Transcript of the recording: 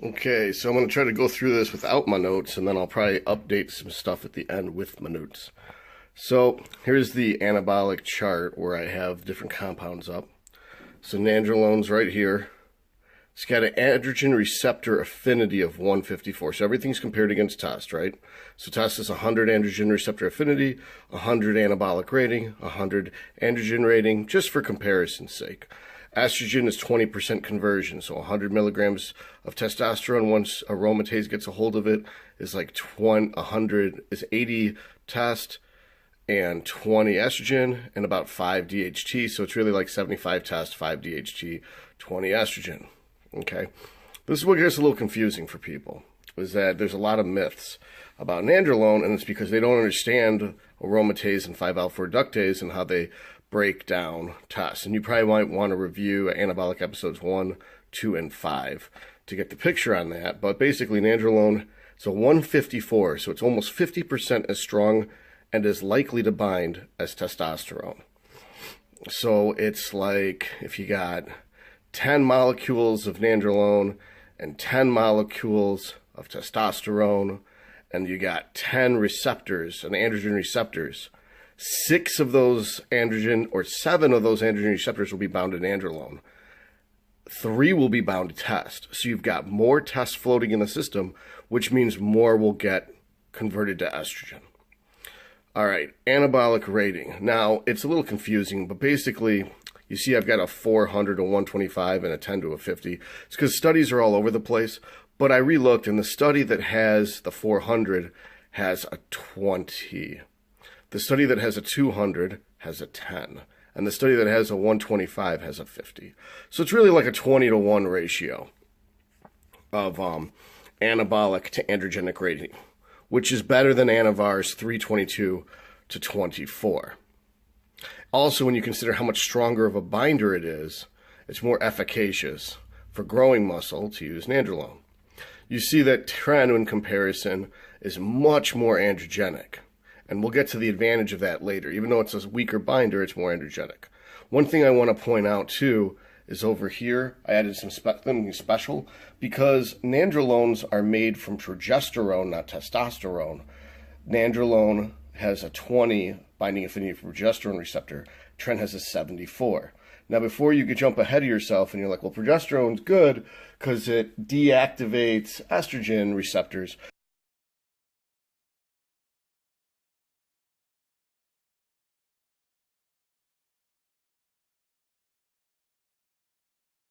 Okay, so I'm going to try to go through this without my notes, and then I'll probably update some stuff at the end with my notes. So here's the anabolic chart where I have different compounds up. So nandrolone's right here. It's got an androgen receptor affinity of 154. So everything's compared against test, right? So test is 100 androgen receptor affinity, 100 anabolic rating, 100 androgen rating, just for comparison's sake. Estrogen is 20% conversion, so 100 milligrams of testosterone, once aromatase gets a hold of it, is like 100 is 80 test and 20 estrogen and about 5 DHT. So it's really like 75 test, 5 DHT, 20 estrogen. Okay, this is what gets a little confusing for people, is that there's a lot of myths about nandrolone, and it's because they don't understand aromatase and 5-alpha reductase and how they break down tests. And you probably might want to review anabolic episodes 1, 2, and 5 to get the picture on that. But basically, nandrolone, it's a 154, so it's almost 50% as strong and as likely to bind as testosterone. So it's like if you got 10 molecules of nandrolone and 10 molecules of testosterone, and you got 10 receptors, and androgen receptors, 6 of those androgen, or 7 of those androgen receptors will be bound to nandrolone. 3 will be bound to test. So you've got more test floating in the system, which means more will get converted to estrogen. All right, anabolic rating. Now, it's a little confusing, but basically, you see I've got a 400 to 125 and a 10 to a 50. It's because studies are all over the place, but I relooked, and the study that has the 400 has a 20. The study that has a 200 has a 10. And the study that has a 125 has a 50. So it's really like a 20 to 1 ratio of anabolic to androgenic rating, which is better than Anavar's 322 to 24. Also, when you consider how much stronger of a binder it is, it's more efficacious for growing muscle to use nandrolone. You see that trend in comparison is much more androgenic. And we'll get to the advantage of that later. Even though it's a weaker binder, it's more androgenic. One thing I want to point out, too, is over here, I added something special, because nandrolones are made from progesterone, not testosterone. Nandrolone has a 20 binding affinity for progesterone receptor. Tren has a 74. Now, before you could jump ahead of yourself and you're like, well, progesterone's good because it deactivates estrogen receptors.